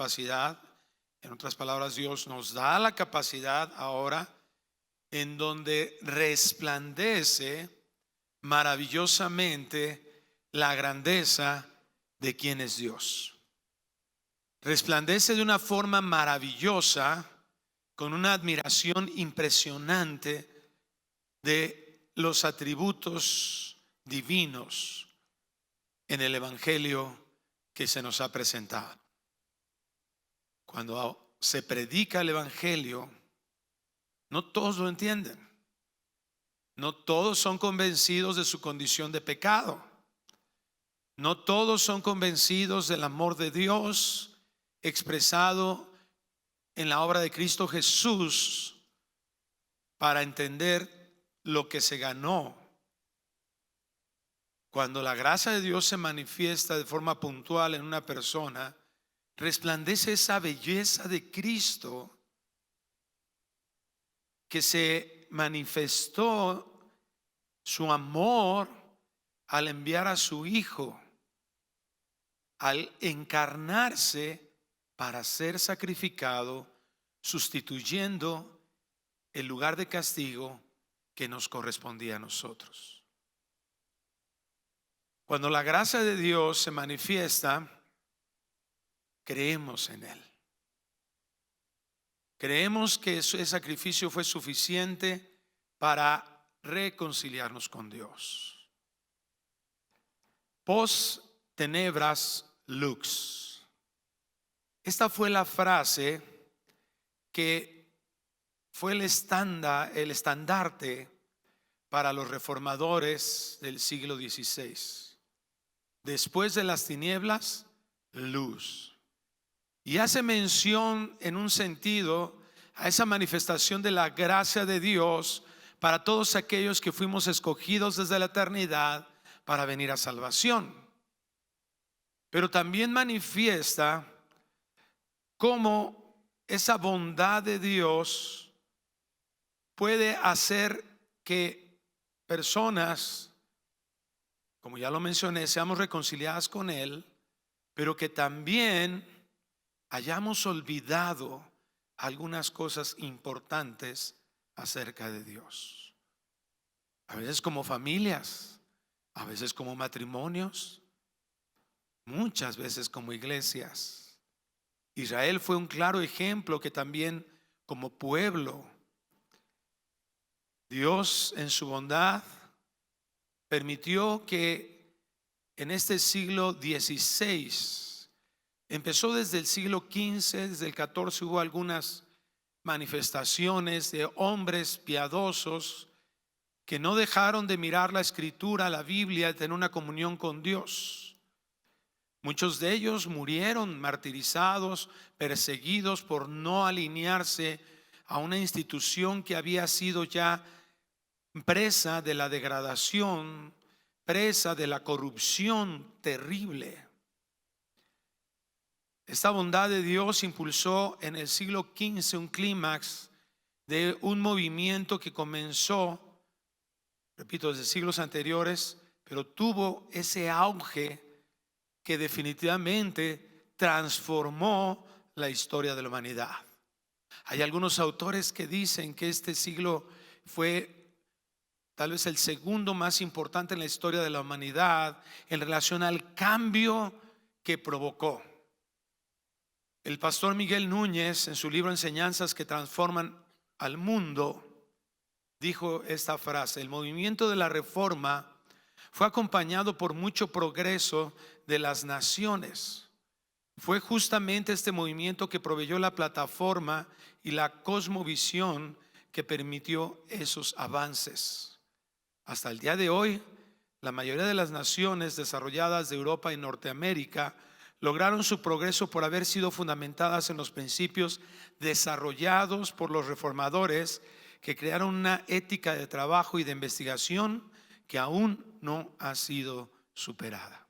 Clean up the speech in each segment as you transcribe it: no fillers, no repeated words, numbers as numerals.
capacidad, en otras palabras, Dios nos da la capacidad ahora en donde resplandece maravillosamente la grandeza de quién es Dios. Resplandece de una forma maravillosa, con una admiración impresionante de los atributos divinos en el evangelio que se nos ha presentado. Cuando se predica el evangelio, no todos lo entienden. No todos son convencidos de su condición de pecado. No todos son convencidos del amor de Dios expresado en la obra de Cristo Jesús para entender lo que se ganó. Cuando la gracia de Dios se manifiesta de forma puntual en una persona, resplandece esa belleza de Cristo que se manifestó su amor al enviar a su Hijo, al encarnarse para ser sacrificado, sustituyendo el lugar de castigo que nos correspondía a nosotros. Cuando la gracia de Dios se manifiesta, creemos en Él. Creemos que ese sacrificio fue suficiente para reconciliarnos con Dios. Post tenebras lux. Esta fue la frase que fue el estandarte para los reformadores del siglo XVI. Después de las tinieblas, luz. Y hace mención en un sentido a esa manifestación de la gracia de Dios para todos aquellos que fuimos escogidos desde la eternidad para venir a salvación. Pero también manifiesta cómo esa bondad de Dios puede hacer que personas, como ya lo mencioné, seamos reconciliadas con Él, pero que también hayamos olvidado algunas cosas importantes acerca de Dios. A veces como familias, a veces como matrimonios, muchas veces como iglesias. Israel fue un claro ejemplo que también como pueblo, Dios en su bondad permitió que en este siglo XVI, empezó desde el siglo XV, desde el XIV hubo algunas manifestaciones de hombres piadosos que no dejaron de mirar la escritura, la Biblia, de tener una comunión con Dios. Muchos de ellos murieron martirizados, perseguidos por no alinearse a una institución que había sido ya presa de la degradación, presa de la corrupción terrible. Esta bondad de Dios impulsó en el siglo XV un clímax de un movimiento que comenzó, repito, desde siglos anteriores, pero tuvo ese auge que definitivamente transformó la historia de la humanidad. Hay algunos autores que dicen que este siglo fue tal vez el segundo más importante en la historia de la humanidad en relación al cambio que provocó. El pastor Miguel Núñez, en su libro Enseñanzas que transforman al mundo, dijo esta frase: el movimiento de la reforma fue acompañado por mucho progreso de las naciones. Fue justamente este movimiento que proveyó la plataforma y la cosmovisión que permitió esos avances. Hasta el día de hoy, la mayoría de las naciones desarrolladas de Europa y Norteamérica lograron su progreso por haber sido fundamentadas en los principios desarrollados por los reformadores que crearon una ética de trabajo y de investigación que aún no ha sido superada.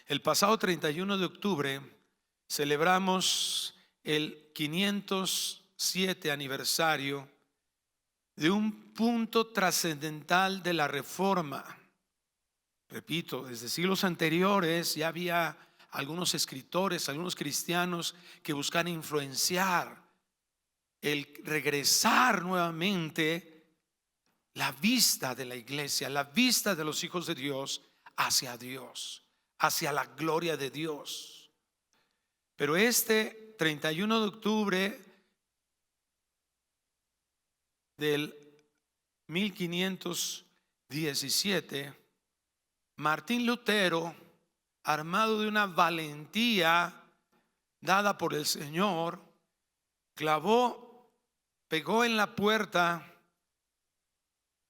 El pasado 31 de octubre celebramos el 507 aniversario de un punto trascendental de la reforma. Repito, desde siglos anteriores ya había algunos escritores, algunos cristianos que buscan influenciar el regresar nuevamente la vista de la iglesia, la vista de los hijos de Dios Dios, hacia la gloria de Dios. Pero este 31 de octubre del 1517, Martín Lutero, armado de una valentía dada por el Señor, pegó en la puerta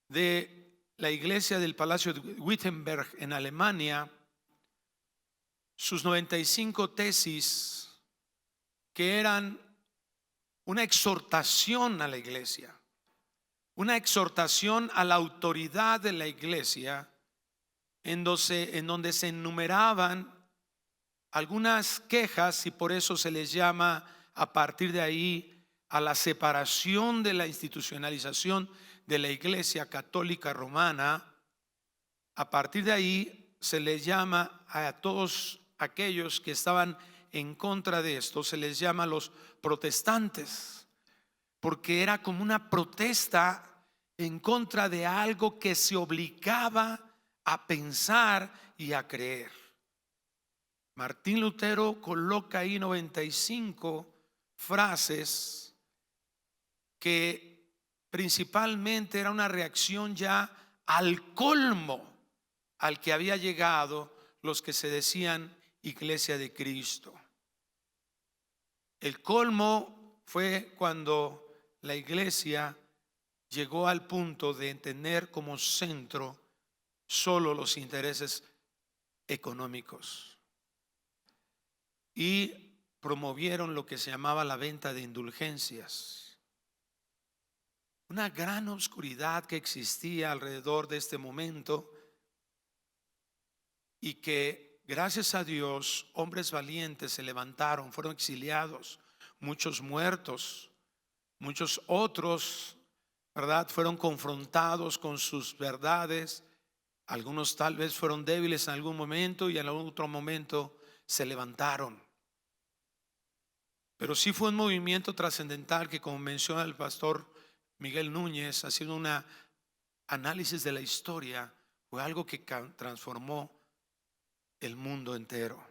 de la iglesia del Palacio de Wittenberg en Alemania sus 95 tesis, que eran una exhortación a la iglesia, una exhortación a la autoridad de la iglesia, en donde se enumeraban algunas quejas, y por eso se les llama a partir de ahí a la separación de la institucionalización de la Iglesia Católica Romana. A partir de ahí se les llama a todos aquellos que estaban en contra de esto, se les llama los protestantes, porque era como una protesta en contra de algo que se obligaba a pensar y a creer. Martín Lutero coloca ahí 95 frases que principalmente era una reacción ya al colmo al que había llegado los que se decían Iglesia de Cristo. El colmo fue cuando la iglesia llegó al punto de tener como centro solo los intereses económicos y promovieron lo que se llamaba la venta de indulgencias. Una gran oscuridad que existía alrededor de este momento, y que gracias a Dios hombres valientes se levantaron, fueron exiliados, muchos muertos, muchos otros, ¿verdad?, fueron confrontados con sus verdades. Algunos tal vez fueron débiles en algún momento y en algún otro momento se levantaron. Pero sí fue un movimiento trascendental que, como menciona el pastor Miguel Núñez, haciendo un análisis de la historia, fue algo que transformó el mundo entero.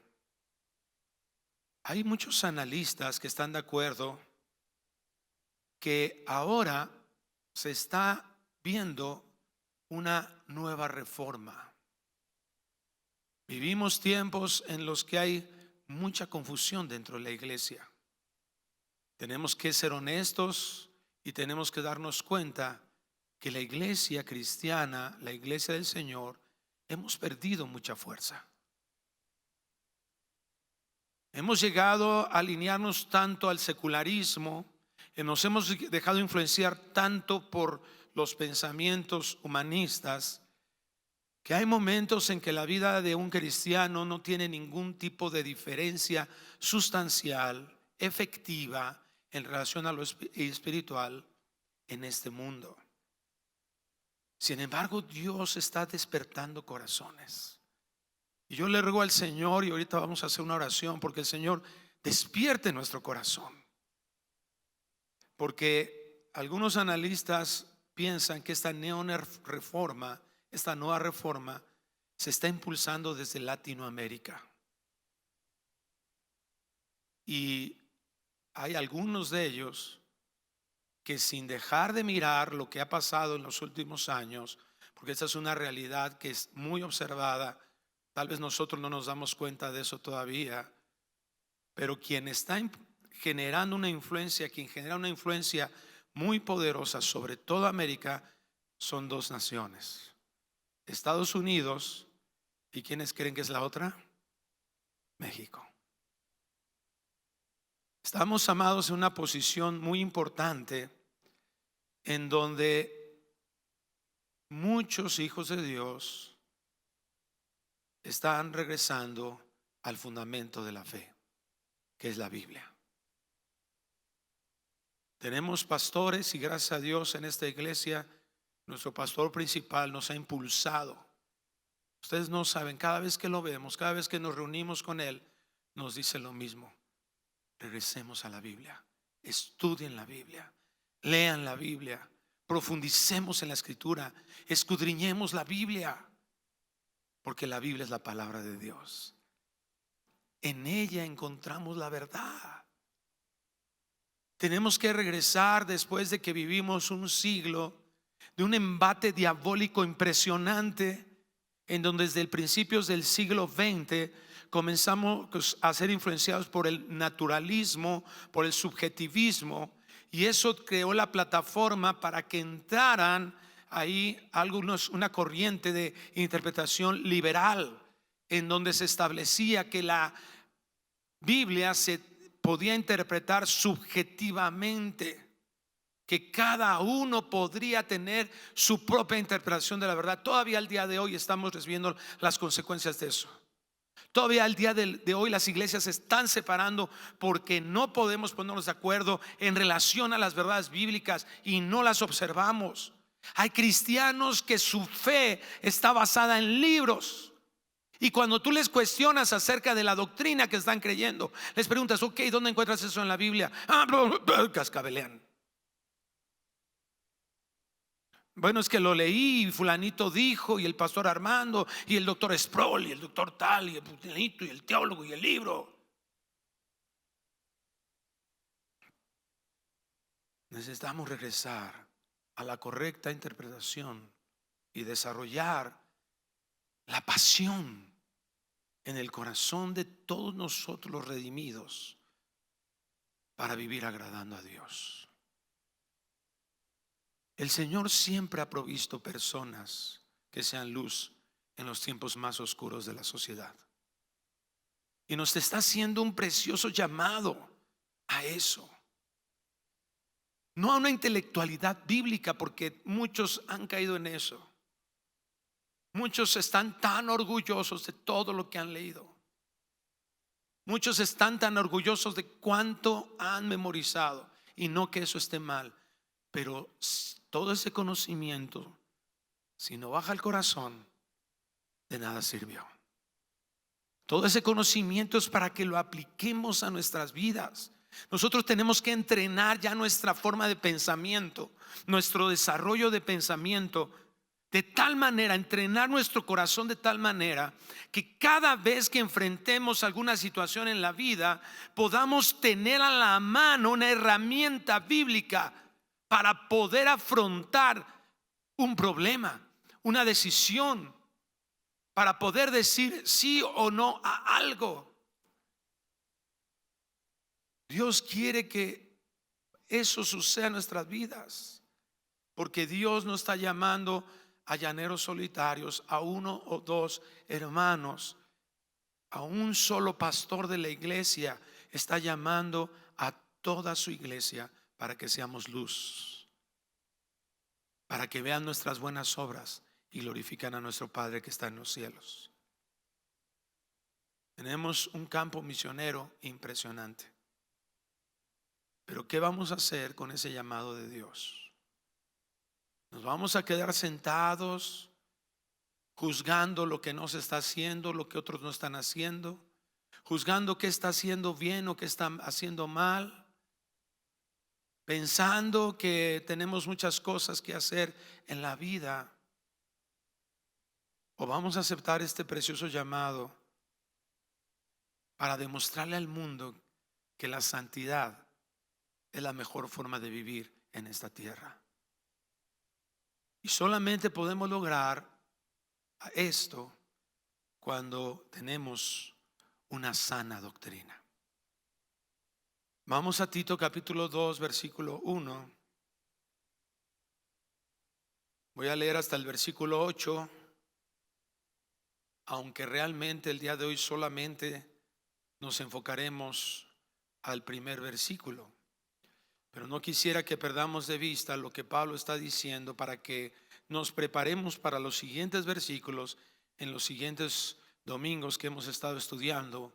Hay muchos analistas que están de acuerdo que ahora se está viendo una nueva reforma. Vivimos tiempos en los que hay mucha confusión dentro de la iglesia. Tenemos que ser honestos y tenemos que darnos cuenta que la iglesia cristiana, la iglesia del Señor, hemos perdido mucha fuerza. Hemos llegado a alinearnos tanto al secularismo, nos hemos dejado influenciar tanto por los pensamientos humanistas, que hay momentos en que la vida de un cristiano no tiene ningún tipo de diferencia sustancial, efectiva, en relación a lo espiritual en este mundo. Sin embargo, Dios está despertando corazones. Y yo le ruego al Señor, y ahorita vamos a hacer una oración, porque el Señor despierte nuestro corazón. Porque algunos analistas piensan que esta nueva reforma se está impulsando desde Latinoamérica. Y hay algunos de ellos que, sin dejar de mirar lo que ha pasado en los últimos años, porque esta es una realidad que es muy observada, tal vez nosotros no nos damos cuenta de eso todavía, pero quien está generando una influencia, quien genera una influencia muy poderosa sobre toda América, son dos naciones: Estados Unidos, ¿y quiénes creen que es la otra? México. Estamos, amados, en una posición muy importante en donde muchos hijos de Dios están regresando al fundamento de la fe, que es la Biblia. Tenemos pastores, y gracias a Dios en esta iglesia nuestro pastor principal nos ha impulsado. Ustedes no saben, cada vez que lo vemos, cada vez que nos reunimos con él, nos dice lo mismo. Regresemos a la Biblia, estudien la Biblia, lean la Biblia, profundicemos en la Escritura, escudriñemos la Biblia, porque la Biblia es la palabra de Dios. En ella encontramos la verdad. Tenemos que regresar después de que vivimos un siglo de un embate diabólico impresionante, en donde desde el principios del siglo XX comenzamos a ser influenciados por el naturalismo, por el subjetivismo, y eso creó la plataforma para que entraran ahí una corriente de interpretación liberal, en donde se establecía que la Biblia se podía interpretar subjetivamente, que cada uno podría tener su propia interpretación de la verdad. Todavía al día de hoy estamos recibiendo las consecuencias de eso. Todavía al día de hoy las iglesias se están separando porque no podemos ponernos de acuerdo en relación a las verdades bíblicas y no las observamos. Hay cristianos que su fe está basada en libros, y cuando tú les cuestionas acerca de la doctrina que están creyendo, les preguntas, ok, ¿dónde encuentras eso en la Biblia? Cascabelean. Bueno, es que lo leí y fulanito dijo, y el pastor Armando, y el doctor Sproul, y el doctor tal, y el fulanito, y el teólogo, y el libro. Necesitamos regresar a la correcta interpretación y desarrollar la pasión en el corazón de todos nosotros los redimidos para vivir agradando a Dios. El Señor siempre ha provisto personas que sean luz en los tiempos más oscuros de la sociedad, y nos está haciendo un precioso llamado a eso, no a una intelectualidad bíblica, porque muchos han caído en eso. Muchos están tan orgullosos de todo lo que han leído. Muchos están tan orgullosos de cuánto han memorizado, y no que eso esté mal, pero todo ese conocimiento, si no baja al corazón, de nada sirvió. Todo ese conocimiento es para que lo apliquemos a nuestras vidas. Nosotros tenemos que entrenar ya nuestra forma de pensamiento, nuestro desarrollo de pensamiento, de tal manera, entrenar nuestro corazón de tal manera que cada vez que enfrentemos alguna situación en la vida, podamos tener a la mano una herramienta bíblica para poder afrontar un problema, una decisión, para poder decir sí o no a algo. Dios quiere que eso suceda en nuestras vidas, porque Dios no está llamando a llaneros solitarios, a uno o dos hermanos, a un solo pastor de la iglesia. Está llamando a toda su iglesia para que seamos luz, para que vean nuestras buenas obras y glorifican a nuestro Padre que está en los cielos. Tenemos un campo misionero impresionante, pero ¿qué vamos a hacer con ese llamado de Dios? ¿Nos vamos a quedar sentados juzgando lo que no se está haciendo, lo que otros no están haciendo, juzgando qué está haciendo bien o qué está haciendo mal, pensando que tenemos muchas cosas que hacer en la vida? ¿O vamos a aceptar este precioso llamado para demostrarle al mundo que la santidad es la mejor forma de vivir en esta tierra? Y solamente podemos lograr esto cuando tenemos una sana doctrina. Vamos a Tito capítulo 2 versículo 1. Voy a leer hasta el versículo 8, aunque realmente el día de hoy solamente nos enfocaremos al primer versículo. Pero no quisiera que perdamos de vista lo que Pablo está diciendo, para que nos preparemos para los siguientes versículos en los siguientes domingos que hemos estado estudiando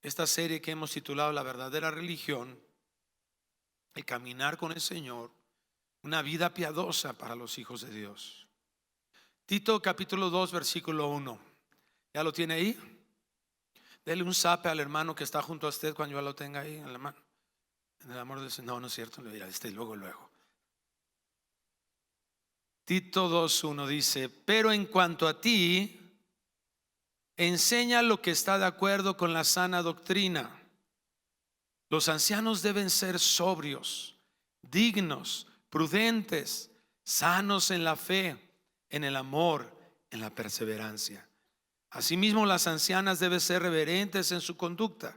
esta serie que hemos titulado La verdadera religión, el caminar con el Señor, una vida piadosa para los hijos de Dios. Tito capítulo 2 versículo 1. ¿Ya lo tiene ahí? Dele un zape al hermano que está junto a usted cuando yo lo tenga ahí en la mano. En el amor de Dios. No, no es cierto. Le dirá, luego. Tito 2:1 dice: pero en cuanto a ti, enseña lo que está de acuerdo con la sana doctrina. Los ancianos deben ser sobrios, dignos, prudentes, sanos en la fe, en el amor, en la perseverancia. Asimismo, las ancianas deben ser reverentes en su conducta,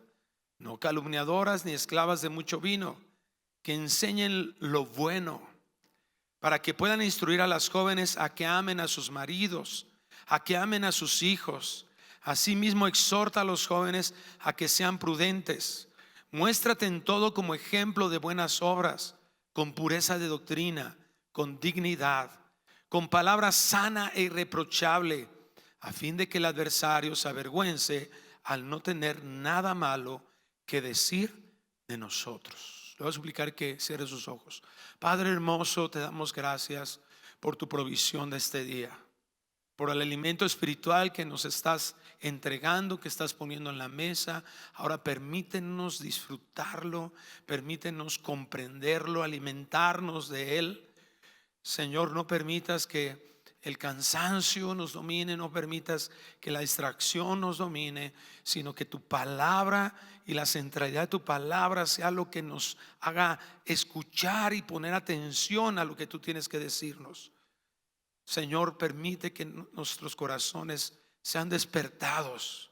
no calumniadoras ni esclavas de mucho vino, que enseñen lo bueno, para que puedan instruir a las jóvenes a que amen a sus maridos, a que amen a sus hijos. Asimismo, exhorta a los jóvenes a que sean prudentes. Muéstrate en todo como ejemplo de buenas obras, con pureza de doctrina, con dignidad, con palabra sana e irreprochable, a fin de que el adversario se avergüence al no tener nada malo que decir de nosotros. Le voy a suplicar que cierre sus ojos. Padre hermoso, te damos gracias por tu provisión de este día, por el alimento espiritual que nos estás entregando, que estás poniendo en la mesa. Ahora permítenos disfrutarlo, permítenos comprenderlo, alimentarnos de él. Señor, no permitas que el cansancio nos domine, no permitas que la distracción nos domine, sino que tu palabra y la centralidad de tu palabra sea lo que nos haga escuchar y poner atención a lo que tú tienes que decirnos. Señor, permite que nuestros corazones sean despertados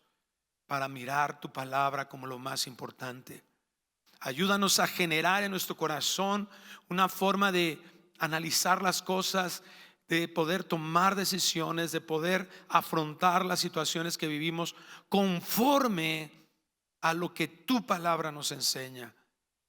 para mirar tu palabra como lo más importante. Ayúdanos a generar en nuestro corazón una forma de analizar las cosas, de poder tomar decisiones, de poder afrontar las situaciones que vivimos conforme a lo que tu palabra nos enseña.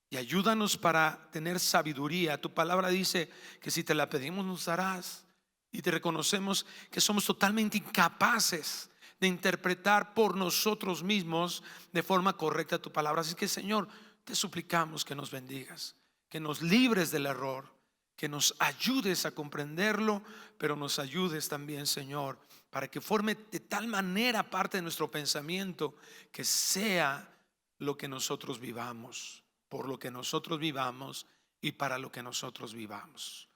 Y ayúdanos para tener sabiduría. Tu palabra dice que si te la pedimos nos darás. Y te reconocemos que somos totalmente incapaces de interpretar por nosotros mismos de forma correcta tu palabra. Así que, Señor, te suplicamos que nos bendigas, que nos libres del error, que nos ayudes a comprenderlo, pero nos ayudes también, Señor, para que forme de tal manera parte de nuestro pensamiento que sea lo que nosotros vivamos, por lo que nosotros vivamos y para lo que nosotros vivamos.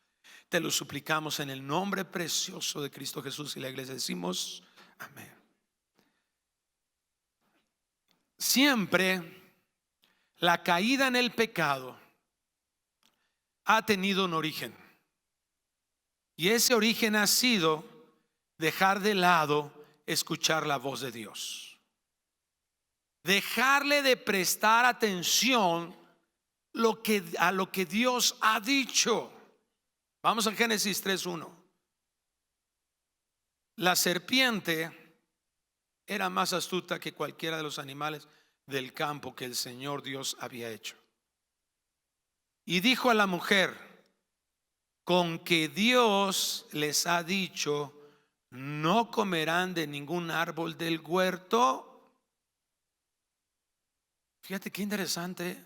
Te lo suplicamos en el nombre precioso de Cristo Jesús, y la iglesia decimos amén. Siempre la caída en el pecado ha tenido un origen, y ese origen ha sido dejar de lado escuchar la voz de Dios, dejarle de prestar atención a lo que Dios ha dicho. Vamos a Génesis 3:1. La serpiente era más astuta que cualquiera de los animales del campo que el Señor Dios había hecho. Y dijo a la mujer: con que Dios les ha dicho, no comerán de ningún árbol del huerto. Fíjate qué interesante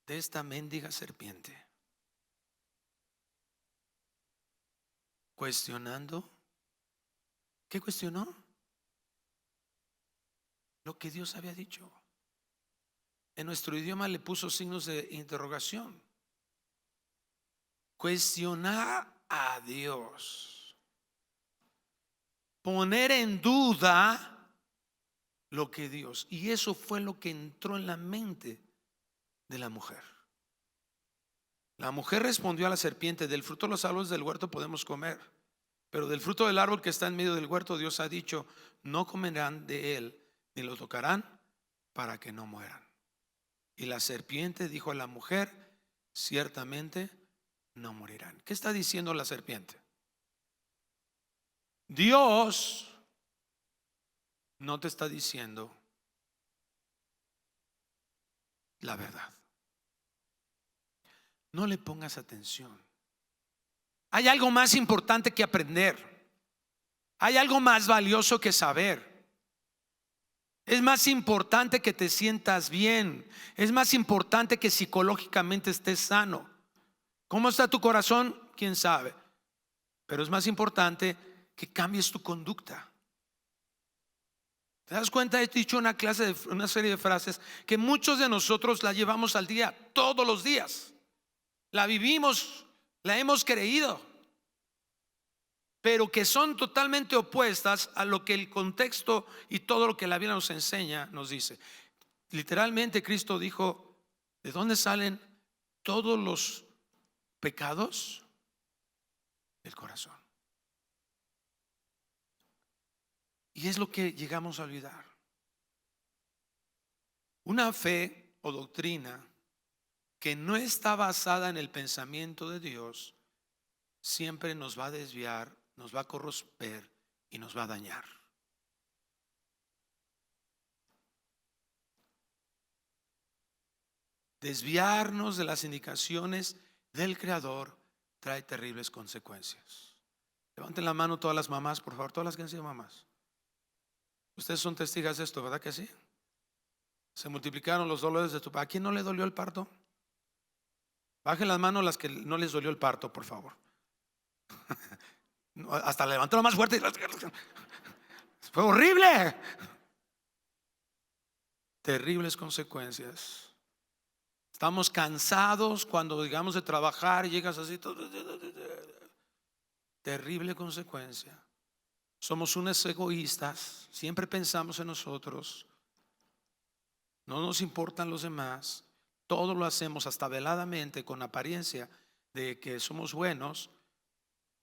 de esta mendiga serpiente, cuestionando. ¿Qué cuestionó? Lo que Dios había dicho. En nuestro idioma le puso signos de interrogación. Cuestionar a Dios, poner en duda lo que Dios. Y eso fue lo que entró en la mente de la mujer. La mujer respondió a la serpiente: del fruto de los árboles del huerto podemos comer, pero del fruto del árbol que está en medio del huerto Dios ha dicho, no comerán de él ni lo tocarán, para que no mueran. Y la serpiente dijo a la mujer: ciertamente no morirán. ¿Qué está diciendo la serpiente? Dios no te está diciendo la verdad. No le pongas atención. Hay algo más importante que aprender. Hay algo más valioso que saber. Es más importante que te sientas bien. Es más importante que psicológicamente estés sano. ¿Cómo está tu corazón? ¿Quién sabe? Pero es más importante que cambies tu conducta. ¿Te das cuenta? He dicho una serie de frases que muchos de nosotros la llevamos al día, todos los días. La vivimos, la hemos creído, pero que son totalmente opuestas a lo que el contexto y todo lo que la Biblia nos enseña nos dice. Literalmente Cristo dijo: ¿de dónde salen todos los pecados? Del corazón. Y es lo que llegamos a olvidar. Una fe o doctrina que no está basada en el pensamiento de Dios siempre nos va a desviar, nos va a corromper y nos va a dañar. Desviarnos de las indicaciones del Creador trae terribles consecuencias. Levanten la mano todas las mamás, por favor, todas las que han sido mamás. Ustedes son testigos de esto, ¿verdad que sí? Se multiplicaron los dolores de tu papá. ¿A quién no le dolió el parto? Bajen las manos las que no les dolió el parto, por favor. Hasta levantaron más fuerte. Fue horrible. Terribles consecuencias. Estamos cansados cuando digamos de trabajar y llegas así. Terrible consecuencia. Somos unos egoístas. Siempre pensamos en nosotros. No nos importan los demás. Todo lo hacemos hasta veladamente con apariencia de que somos buenos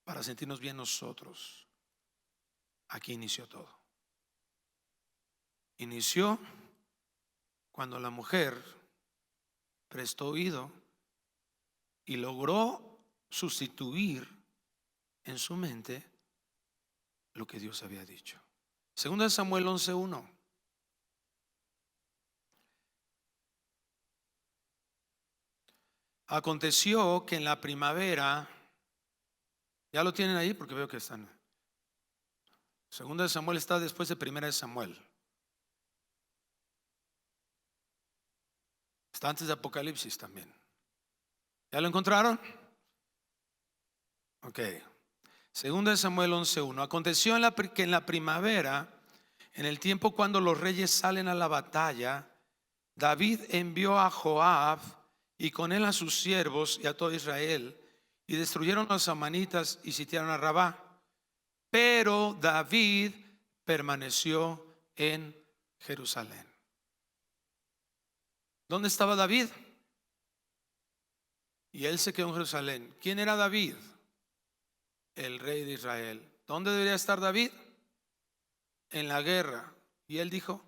para sentirnos bien nosotros. Aquí inició todo. Inició cuando la mujer prestó oído y logró sustituir en su mente lo que Dios había dicho. Segunda de Samuel 11:1. Aconteció que en la primavera, ya lo tienen ahí porque veo que están. Segunda de Samuel está después de Primera de Samuel. Está antes de Apocalipsis también. ¿Ya lo encontraron? Ok. Segunda de Samuel 11:1. Aconteció que en la primavera, en el tiempo cuando los reyes salen a la batalla, David envió a Joab y con él a sus siervos y a todo Israel, y destruyeron a los amanitas y sitiaron a Rabá. Pero David permaneció en Jerusalén. ¿Dónde estaba David? Y él se quedó en Jerusalén. ¿Quién era David? El rey de Israel. ¿Dónde debería estar David? En la guerra. Y él dijo: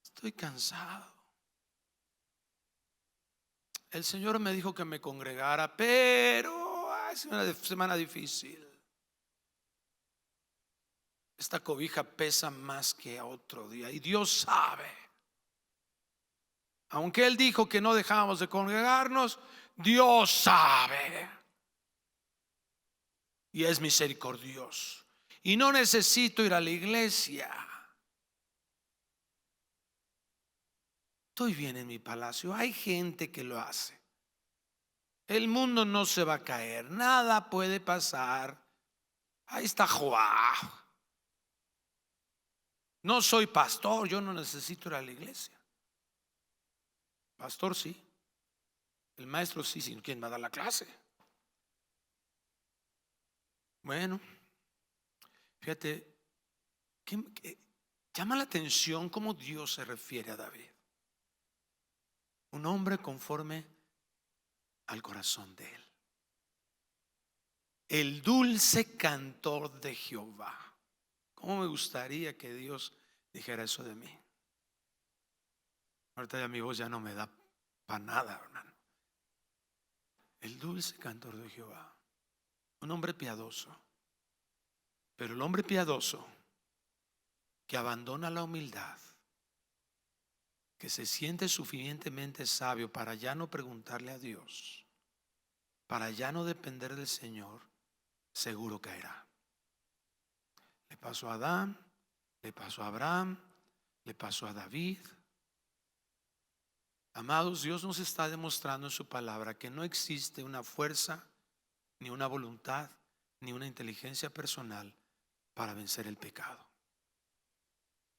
estoy cansado. El Señor me dijo que me congregara, pero es una semana difícil. Esta cobija pesa más que otro día y Dios sabe. Aunque Él dijo que no dejábamos de congregarnos, Dios sabe. Y es misericordioso. Y no necesito ir a la iglesia. Estoy bien en mi palacio. Hay gente que lo hace. El mundo no se va a caer. Nada puede pasar. Ahí está Joab. No soy pastor. Yo no necesito ir a la iglesia. Pastor sí. El maestro sí. ¿Sin quién va a dar la clase? Bueno, fíjate, que llama la atención cómo Dios se refiere a David. Un hombre conforme al corazón de él. El dulce cantor de Jehová. ¿Cómo me gustaría que Dios dijera eso de mí? Ahorita ya mi voz ya no me da para nada, hermano. El dulce cantor de Jehová. Un hombre piadoso. Pero el hombre piadoso que abandona la humildad, que se siente suficientemente sabio para ya no preguntarle a Dios, para ya no depender del Señor, seguro caerá. Le pasó a Adán, le pasó a Abraham, le pasó a David. Amados, Dios nos está demostrando en su palabra que no existe una fuerza, ni una voluntad, ni una inteligencia personal para vencer el pecado.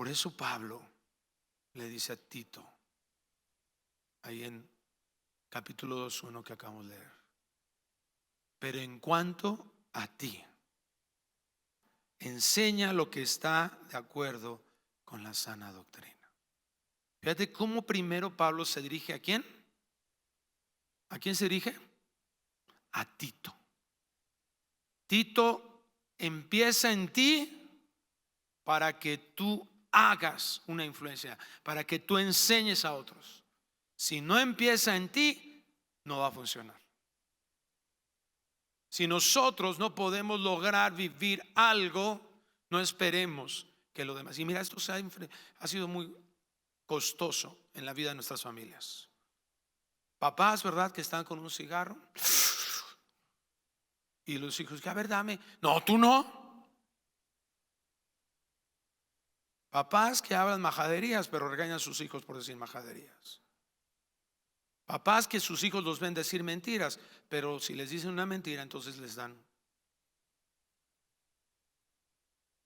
Por eso Pablo le dice a Tito, ahí en capítulo 2:1 que acabamos de leer: pero en cuanto a ti, enseña lo que está de acuerdo con la sana doctrina. Fíjate cómo primero Pablo se dirige ¿a quién? ¿A quién se dirige? A Tito. Tito, empieza en ti para que tú hagas una influencia, para que tú enseñes a otros. Si no empieza en ti, no va a funcionar. Si nosotros no podemos lograr vivir algo, no esperemos que lo demás. Y mira, esto ha sido muy costoso en la vida de nuestras familias. Papás, ¿verdad?, que están con un cigarro y los hijos, que a ver, dame. No, tú no. Papás que hablan majaderías, pero regañan a sus hijos por decir majaderías. Papás que sus hijos los ven decir mentiras, pero si les dicen una mentira, entonces les dan.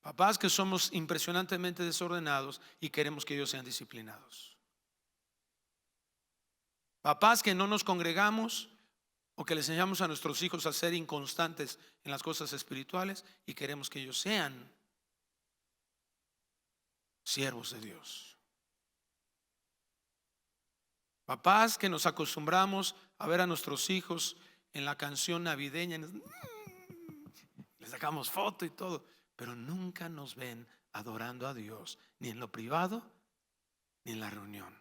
Papás que somos impresionantemente desordenados y queremos que ellos sean disciplinados. Papás que no nos congregamos o que les enseñamos a nuestros hijos a ser inconstantes en las cosas espirituales y queremos que ellos sean siervos de Dios. Papás que nos acostumbramos a ver a nuestros hijos en la canción navideña, les sacamos foto y todo, pero nunca nos ven adorando a Dios, ni en lo privado ni en la reunión.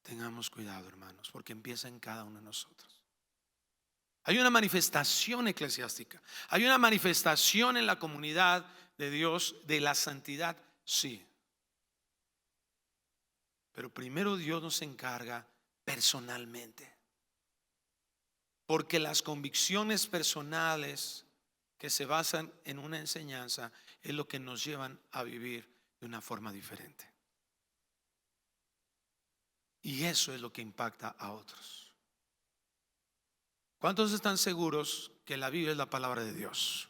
Tengamos cuidado, hermanos, porque empieza en cada uno de nosotros. Hay una manifestación eclesiástica, hay una manifestación en la comunidad de Dios de la santidad, sí. Pero primero Dios nos encarga personalmente, porque las convicciones personales que se basan en una enseñanza es lo que nos llevan a vivir de una forma diferente. Y eso es lo que impacta a otros. ¿Cuántos están seguros que la Biblia es la palabra de Dios?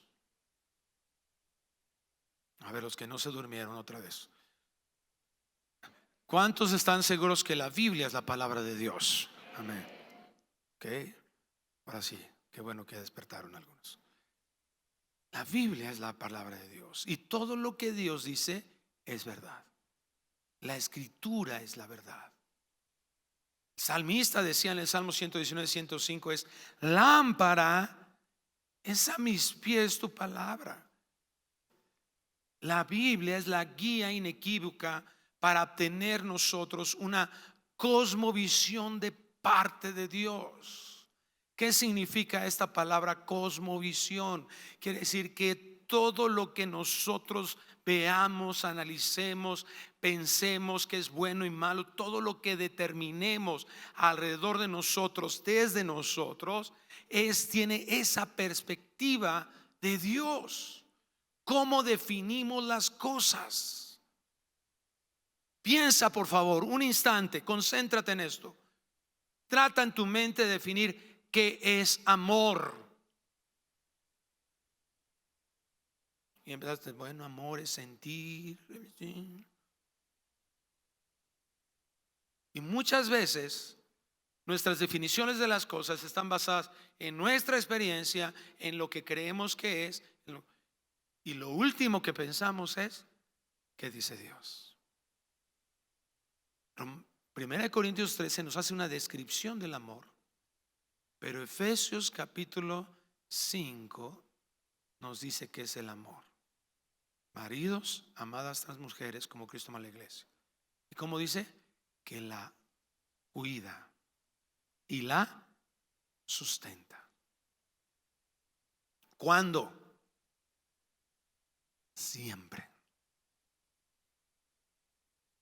A ver, los que no se durmieron otra vez. ¿Cuántos están seguros que la Biblia es la palabra de Dios? Amén. Ok, ahora sí, qué bueno que despertaron algunos. La Biblia es la palabra de Dios y todo lo que Dios dice es verdad. La escritura es la verdad. El salmista decía en el Salmo 119, 105: es lámpara es a mis pies tu palabra. La Biblia es la guía inequívoca para obtener nosotros una cosmovisión de parte de Dios. ¿Qué significa esta palabra cosmovisión? Quiere decir que todo lo que nosotros veamos, analicemos, pensemos que es bueno y malo, todo lo que determinemos alrededor de nosotros, desde nosotros, tiene esa perspectiva de Dios. ¿Cómo definimos las cosas? Piensa, por favor, un instante, concéntrate en esto. Trata en tu mente de definir qué es amor. Y empezaste, bueno, amor es sentir. Y muchas veces nuestras definiciones de las cosas están basadas en nuestra experiencia, en lo que creemos que es. Y lo último que pensamos es, ¿qué dice Dios? Primera de Corintios 13 nos hace una descripción del amor, pero Efesios capítulo 5 nos dice que es el amor. Maridos, amad a estas mujeres como Cristo ama a la iglesia. ¿Y cómo dice? Que la cuida y la sustenta. ¿Cuándo? Siempre.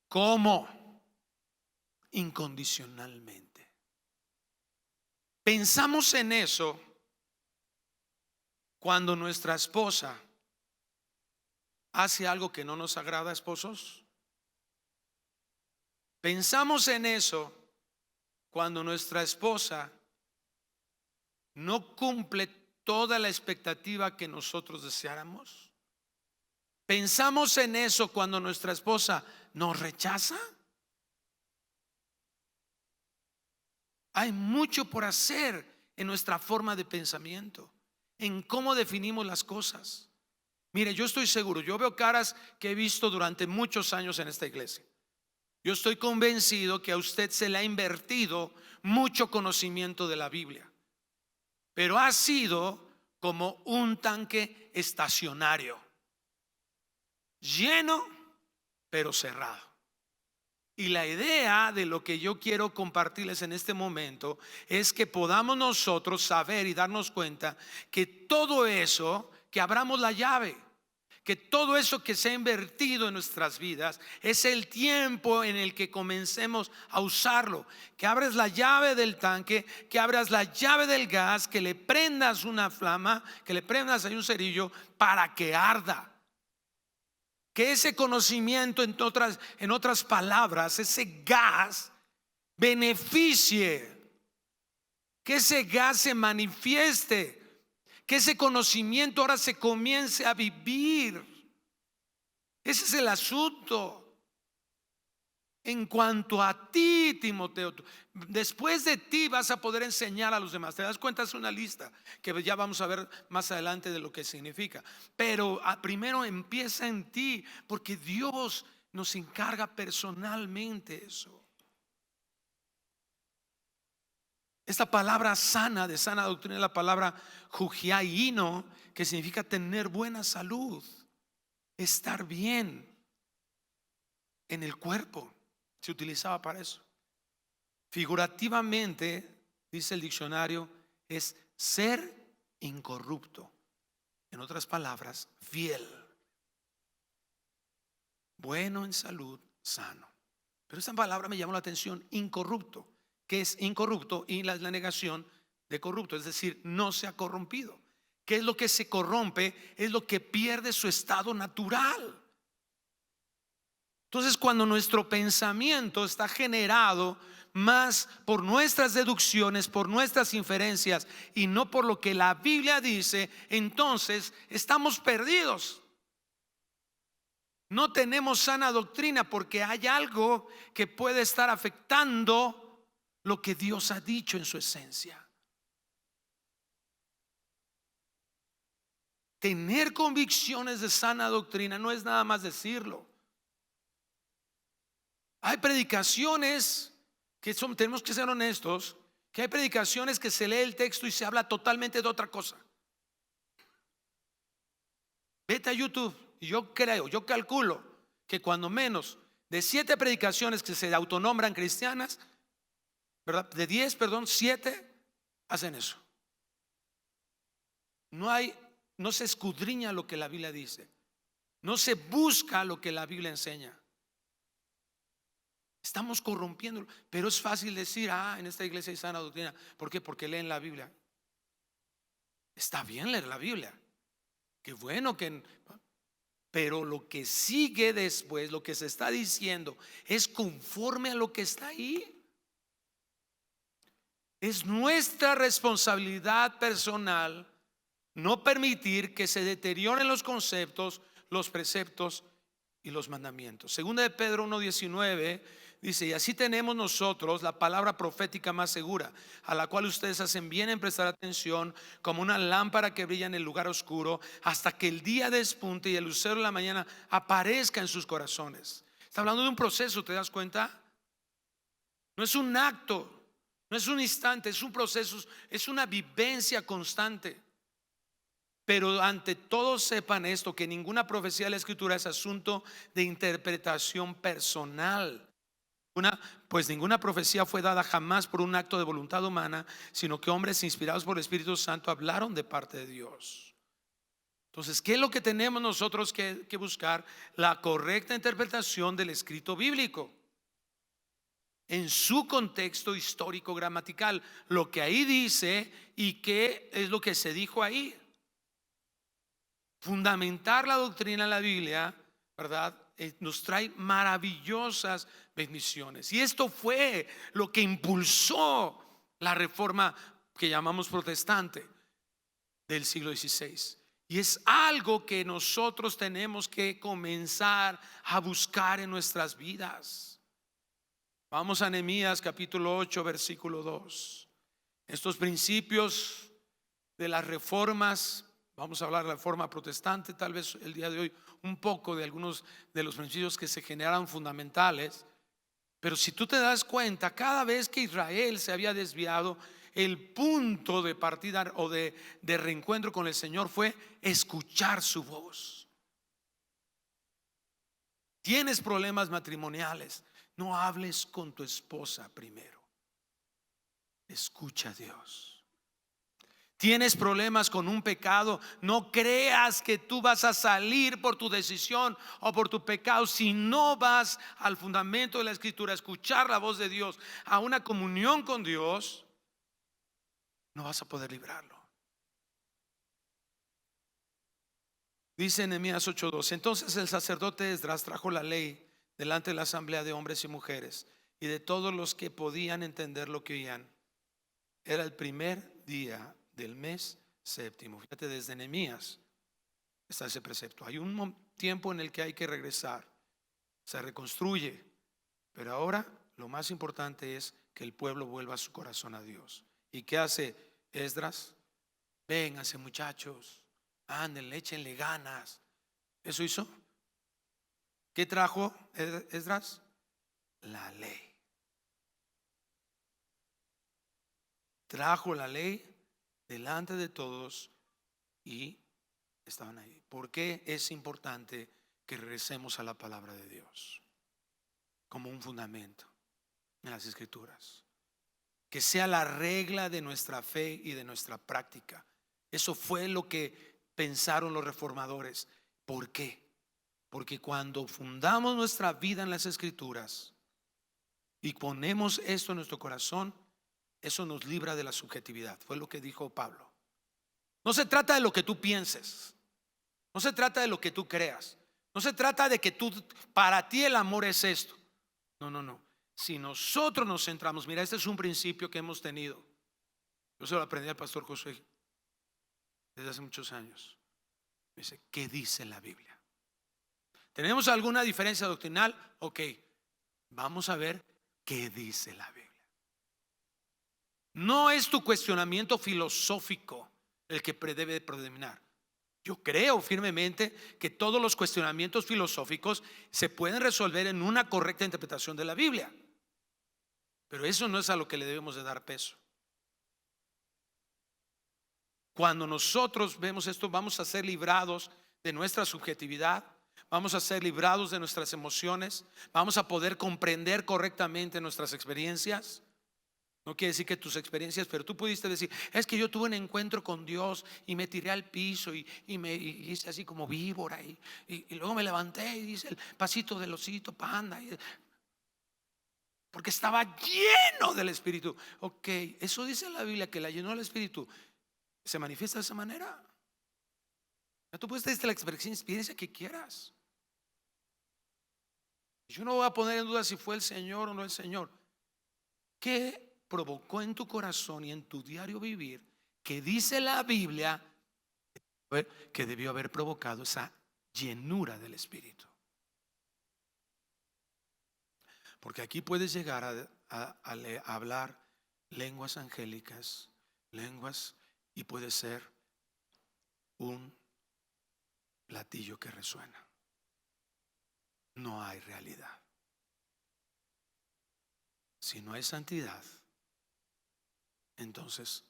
¿Cómo? Incondicionalmente. Pensamos en eso cuando nuestra esposa hace algo que no nos agrada, esposos. Pensamos en eso cuando nuestra esposa no cumple toda la expectativa que nosotros deseáramos. ¿Pensamos en eso cuando nuestra esposa nos rechaza? Hay mucho por hacer en nuestra forma de pensamiento, en cómo definimos las cosas. Mire, yo estoy seguro, yo veo caras que he visto durante muchos años en esta iglesia. Yo estoy convencido que a usted se le ha invertido mucho conocimiento de la Biblia, pero ha sido como un tanque estacionario, lleno pero cerrado. Y la idea de lo que yo quiero compartirles en este momento es que podamos nosotros saber y darnos cuenta que todo eso, que abramos la llave, que todo eso que se ha invertido en nuestras vidas es el tiempo en el que comencemos a usarlo. Que abres la llave del tanque, que abras la llave del gas, que le prendas una flama, que le prendas ahí un cerillo para que arda. Que ese conocimiento, en otras palabras, ese gas beneficie, que ese gas se manifieste, que ese conocimiento ahora se comience a vivir. Ese es el asunto. En cuanto a ti, Timoteo, después de ti vas a poder enseñar a los demás. ¿Te das cuenta? Es una lista que ya vamos a ver más adelante de lo que significa. Pero primero empieza en ti, porque Dios nos encarga personalmente eso. Esta palabra sana, de sana doctrina, es la palabra hugiaino, que significa tener buena salud, estar bien en el cuerpo. Se utilizaba para eso. Figurativamente, dice el diccionario, es ser incorrupto. En otras palabras, fiel, bueno en salud, sano. Pero esta palabra me llamó la atención, incorrupto. ¿Qué es incorrupto? Y la negación de corrupto, es decir, no se ha corrompido. ¿Qué es lo que se corrompe? Es lo que pierde su estado natural. Entonces, cuando nuestro pensamiento está generado más por nuestras deducciones, por nuestras inferencias y no por lo que la Biblia dice, entonces estamos perdidos. No tenemos sana doctrina porque hay algo que puede estar afectando lo que Dios ha dicho en su esencia. Tener convicciones de sana doctrina no es nada más decirlo. Hay predicaciones que tenemos que ser honestos, que hay predicaciones que se lee el texto y se habla totalmente de otra cosa. Vete a YouTube y yo calculo que cuando menos de 7 predicaciones que se autonombran cristianas, ¿verdad? De 10, 7 hacen eso. No se escudriña lo que la Biblia dice, no se busca lo que la Biblia enseña. Estamos corrompiéndolo, pero es fácil decir, en esta iglesia hay sana doctrina. ¿Por qué? Porque leen la Biblia. Está bien leer la Biblia, qué bueno pero lo que sigue después, lo que se está diciendo, es conforme a lo que está ahí. Es nuestra responsabilidad personal no permitir que se deterioren los conceptos, los preceptos y los mandamientos. Segunda de Pedro 1:19 dice: y así tenemos nosotros la palabra profética más segura, a la cual ustedes hacen bien en prestar atención, como una lámpara que brilla en el lugar oscuro, hasta que el día despunte y el lucero de la mañana aparezca en sus corazones. Está hablando de un proceso, ¿te das cuenta? No es un acto, no es un instante, es un proceso, es una vivencia constante. Pero ante todo sepan esto, que ninguna profecía de la Escritura es asunto de interpretación personal. Pues ninguna profecía fue dada jamás por un acto de voluntad humana, sino que hombres inspirados por el Espíritu Santo hablaron de parte de Dios. Entonces, ¿qué es lo que tenemos nosotros que buscar? La correcta interpretación del escrito bíblico en su contexto histórico gramatical, lo que ahí dice y qué es lo que se dijo ahí. Fundamentar la doctrina en la Biblia, ¿verdad? Nos trae maravillosas bendiciones. Y esto fue lo que impulsó la reforma que llamamos protestante del siglo XVI. Y es algo que nosotros tenemos que comenzar a buscar en nuestras vidas. Vamos a Nehemías capítulo 8 versículo 2. Estos principios de las reformas, vamos a hablar de la reforma protestante, tal vez el día de hoy un poco de algunos de los principios que se generan fundamentales. Pero si tú te das cuenta, cada vez que Israel se había desviado, el punto de partida o de reencuentro con el Señor fue escuchar su voz. Tienes problemas matrimoniales, no hables con tu esposa primero. Escucha a Dios. Tienes problemas con un pecado, no creas que tú vas a salir por tu decisión o por tu pecado. Si no vas al fundamento de la Escritura, a escuchar la voz de Dios, a una comunión con Dios, no vas a poder librarlo. Dice Nehemías 8:2: entonces el sacerdote Esdras trajo la ley delante de la asamblea de hombres y mujeres y de todos los que podían entender lo que oían. Era el primer día del mes séptimo. Fíjate, desde Nehemías está ese precepto. Hay un tiempo en el que hay que regresar, se reconstruye, pero ahora lo más importante es que el pueblo vuelva su corazón a Dios. ¿Y qué hace Esdras? Vénganse, muchachos, anden, échenle ganas. Eso hizo. ¿Qué trajo Esdras? La ley. Trajo la ley delante de todos y estaban ahí. ¿Por qué es importante que regresemos a la palabra de Dios como un fundamento en las Escrituras? Que sea la regla de nuestra fe y de nuestra práctica. Eso fue lo que pensaron los reformadores. ¿Por qué? Porque cuando fundamos nuestra vida en las Escrituras y ponemos esto en nuestro corazón, eso nos libra de la subjetividad. Fue lo que dijo Pablo. No se trata de lo que tú pienses, no se trata de lo que tú creas, no se trata de que para ti el amor es esto. No. Si nosotros nos centramos, mira, este es un principio que hemos tenido. Yo se lo aprendí al pastor José desde hace muchos años. Me dice: ¿qué dice la Biblia? ¿Tenemos alguna diferencia doctrinal? Ok, vamos a ver qué dice la Biblia. No es tu cuestionamiento filosófico el que debe predominar. Yo creo firmemente que todos los cuestionamientos filosóficos se pueden resolver en una correcta interpretación de la Biblia, pero eso no es a lo que le debemos de dar peso. Cuando nosotros vemos esto, vamos a ser librados de nuestra subjetividad, vamos a ser librados de nuestras emociones, vamos a poder comprender correctamente nuestras experiencias. No quiere decir que tus experiencias, pero tú pudiste decir: es que yo tuve un encuentro con Dios y me tiré al piso y me hice así como víbora y luego me levanté y hice el pasito del osito panda, porque estaba lleno del Espíritu. Ok, eso dice la Biblia, que la llenó el Espíritu. ¿Se manifiesta de esa manera? Tú puedes tener la experiencia que quieras. Yo no voy a poner en duda si fue el Señor o no el Señor. ¿Qué provocó en tu corazón y en tu diario vivir que dice la Biblia que debió haber provocado esa llenura del Espíritu? Porque aquí puedes llegar a hablar lenguas angélicas, lenguas, y puede ser un platillo que resuena. No hay realidad. Si no hay santidad, entonces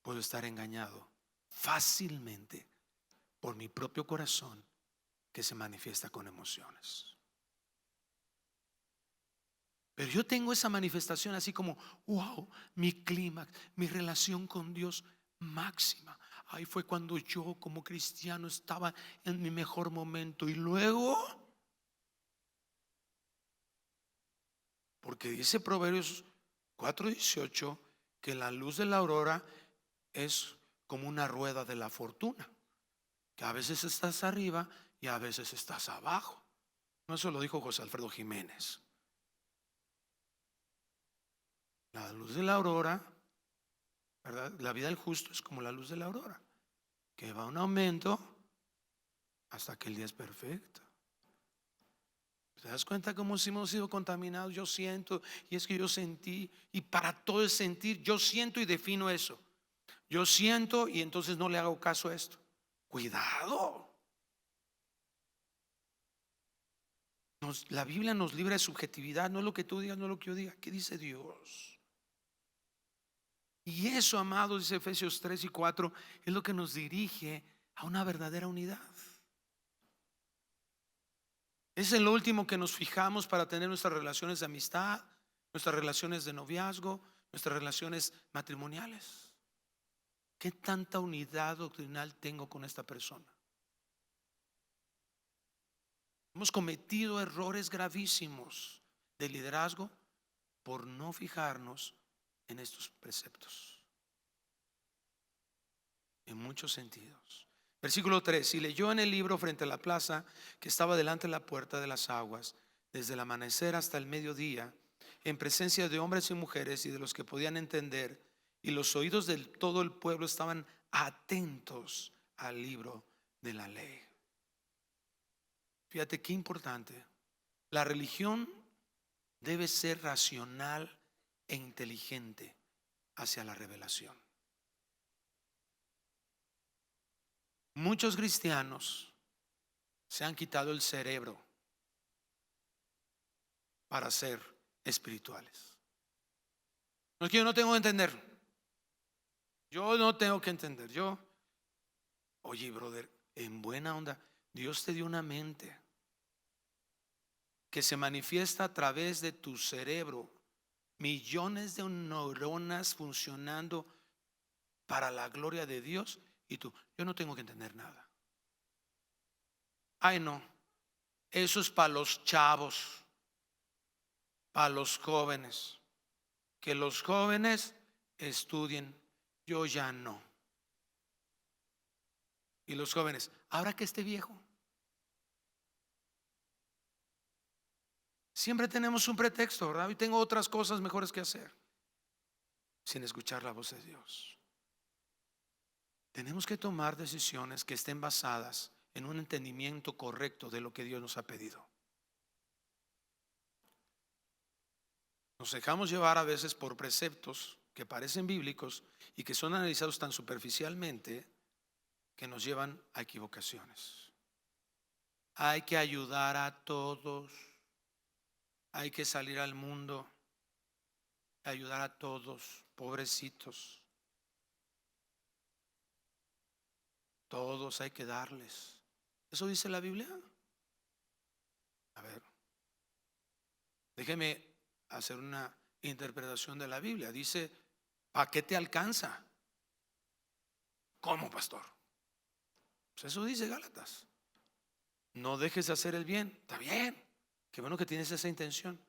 puedo estar engañado fácilmente por mi propio corazón, que se manifiesta con emociones. Pero yo tengo esa manifestación así como: wow, mi clímax, mi relación con Dios máxima. Ahí fue cuando yo como cristiano estaba en mi mejor momento. Y luego, porque dice Proverbios 4:18 que la luz de la aurora es como una rueda de la fortuna, que a veces estás arriba y a veces estás abajo. No, eso lo dijo José Alfredo Jiménez. La luz de la aurora, ¿verdad? La vida del justo es como la luz de la aurora. que va un aumento hasta que el día es perfecto. ¿Te das cuenta cómo si hemos sido contaminados? Yo siento, y es que yo sentí, y para todo es sentir, yo siento y defino eso. Yo siento y entonces no le hago caso a esto. Cuidado. La Biblia nos libra de subjetividad. No es lo que tú digas, no es lo que yo diga. ¿Qué dice Dios? Y eso, amados, dice Efesios 3 y 4, es lo que nos dirige a una verdadera unidad. Es en lo último que nos fijamos para tener nuestras relaciones de amistad, nuestras relaciones de noviazgo, nuestras relaciones matrimoniales. ¿Qué tanta unidad doctrinal tengo con esta persona? Hemos cometido errores gravísimos de liderazgo por no fijarnos en estos preceptos, en muchos sentidos. Versículo 3: y leyó en el libro frente a la plaza que estaba delante de la puerta de las aguas, desde el amanecer hasta el mediodía, en presencia de hombres y mujeres y de los que podían entender, y los oídos de todo el pueblo estaban atentos al libro de la ley. Fíjate qué importante. La religión debe ser racional e inteligente hacia la revelación. Muchos cristianos se han quitado el cerebro para ser espirituales. No es que yo no tengo que entender. Yo no tengo que entender. Oye, brother, en buena onda, Dios te dio una mente que se manifiesta a través de tu cerebro. Millones de neuronas funcionando para la gloria de Dios. Y tú, yo no tengo que entender nada. Ay, no, eso es para los chavos, para los jóvenes. Que los jóvenes estudien, yo ya no. Y los jóvenes, ahora que esté viejo. Siempre tenemos un pretexto, ¿verdad? Y tengo otras cosas mejores que hacer, sin escuchar la voz de Dios. Tenemos que tomar decisiones que estén basadas en un entendimiento correcto de lo que Dios nos ha pedido. Nos dejamos llevar a veces por preceptos que parecen bíblicos y que son analizados tan superficialmente que nos llevan a equivocaciones. Hay que ayudar a todos. Hay que salir al mundo, ayudar a todos, pobrecitos. Todos hay que darles. ¿Eso dice la Biblia? A ver, déjeme hacer una interpretación de la Biblia. Dice, ¿para qué te alcanza? ¿Cómo, pastor? Pues eso dice Gálatas. No dejes de hacer el bien. Está bien, qué bueno que tienes esa intención.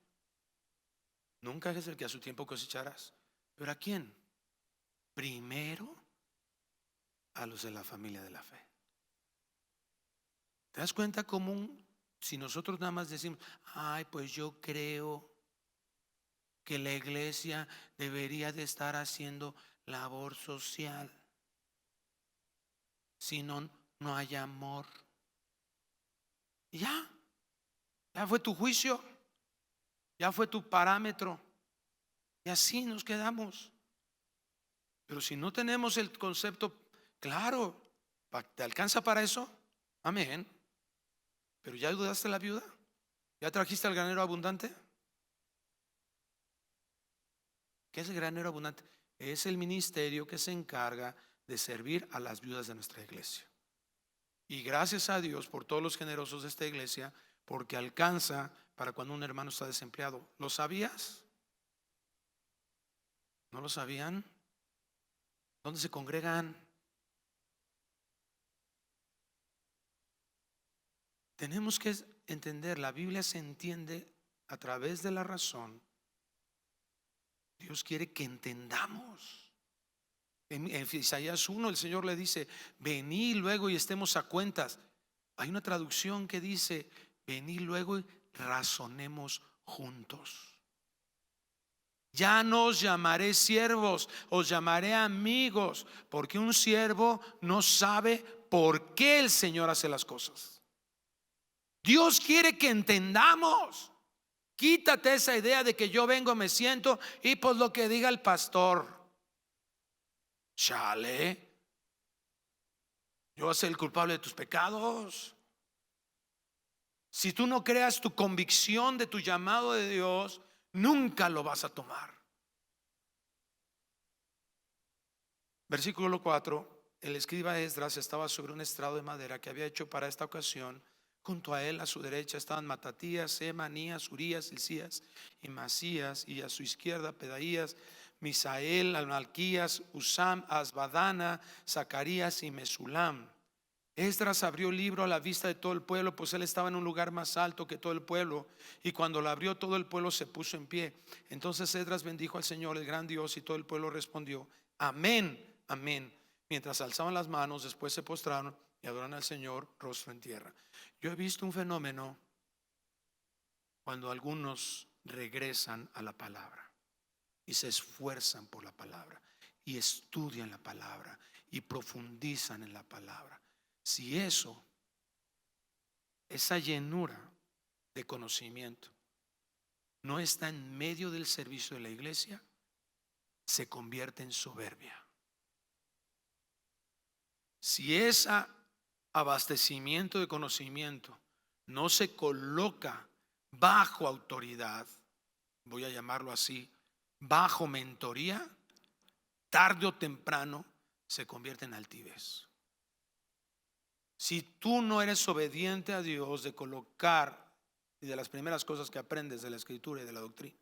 Nunca es el que a su tiempo cosecharás. ¿Pero a quién? Primero a los de la familia de la fe. ¿Te das cuenta cómo si nosotros nada más decimos, ay, pues yo creo que la iglesia debería de estar haciendo labor social, si no, no hay amor? Ya fue tu juicio, ya fue tu parámetro, y así nos quedamos. Pero si no tenemos el concepto claro, ¿te alcanza para eso? Amén. Pero ¿ya ayudaste a la viuda? ¿Ya trajiste al granero abundante? ¿Qué es el granero abundante? Es el ministerio que se encarga de servir a las viudas de nuestra iglesia. Y gracias a Dios por todos los generosos de esta iglesia, porque alcanza para cuando un hermano está desempleado. ¿Lo sabías? ¿No lo sabían? ¿Dónde se congregan? Tenemos que entender, la Biblia se entiende a través de la razón. Dios quiere que entendamos. En Isaías 1 el Señor le dice, venid luego y estemos a cuentas. Hay una traducción que dice, venid luego y razonemos juntos. Ya no os llamaré siervos, os llamaré amigos, porque un siervo no sabe por qué el Señor hace las cosas. Dios quiere que entendamos. Quítate esa idea de que yo vengo, me siento y pues lo que diga el pastor. Chale, yo voy a ser el culpable de tus pecados. Si tú no creas tu convicción de tu llamado de Dios, nunca lo vas a tomar. Versículo 4. El escriba Esdras estaba sobre un estrado de madera que había hecho para esta ocasión. Junto a él, a su derecha, estaban Matatías, Emanías, Urías, Hilcías y Masías, y a su izquierda Pedaías, Misael, Malquías, Usam, Asbadana, Zacarías y Mesulam. Esdras abrió el libro a la vista de todo el pueblo, pues él estaba en un lugar más alto que todo el pueblo, y cuando lo abrió todo el pueblo se puso en pie. Entonces Esdras bendijo al Señor, el gran Dios, y todo el pueblo respondió: amén, amén. Mientras alzaban las manos, después se postraron y adoraron al Señor rostro en tierra. Yo he visto un fenómeno cuando algunos regresan a la palabra y se esfuerzan por la palabra y estudian la palabra y profundizan en la palabra. Si esa llenura de conocimiento no está en medio del servicio de la iglesia, se convierte en soberbia. Si ese abastecimiento de conocimiento no se coloca bajo autoridad, voy a llamarlo así, bajo mentoría, tarde o temprano se convierte en altivez. Si tú no eres obediente a Dios de colocar, y de las primeras cosas que aprendes de la escritura y de la doctrina,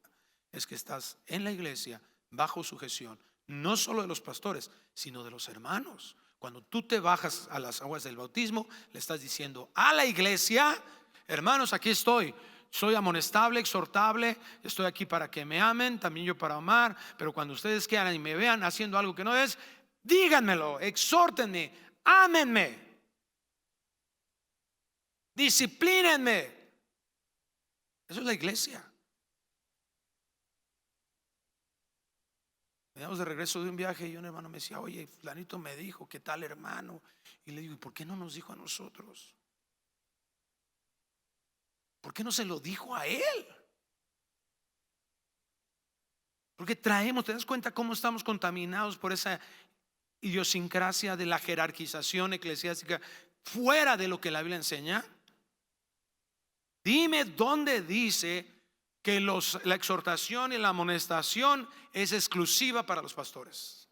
es que estás en la iglesia bajo sujeción, no solo de los pastores, sino de los hermanos. Cuando tú te bajas a las aguas del bautismo, le estás diciendo a la iglesia: hermanos, aquí estoy, soy amonestable, exhortable, estoy aquí para que me amen, también yo para amar, pero cuando ustedes quieran y me vean haciendo algo que no es, díganmelo, exhórtenme, ámenme, disciplínenme. Eso es la iglesia. Veníamos de regreso de un viaje y un hermano me decía: oye, fulanito me dijo, ¿qué tal, hermano? Y le digo: ¿y por qué no nos dijo a nosotros? ¿Por qué no se lo dijo a él? Porque traemos, ¿te das cuenta cómo estamos contaminados por esa idiosincrasia de la jerarquización eclesiástica fuera de lo que la Biblia enseña? Dime dónde dice que la exhortación y la amonestación es exclusiva para los pastores.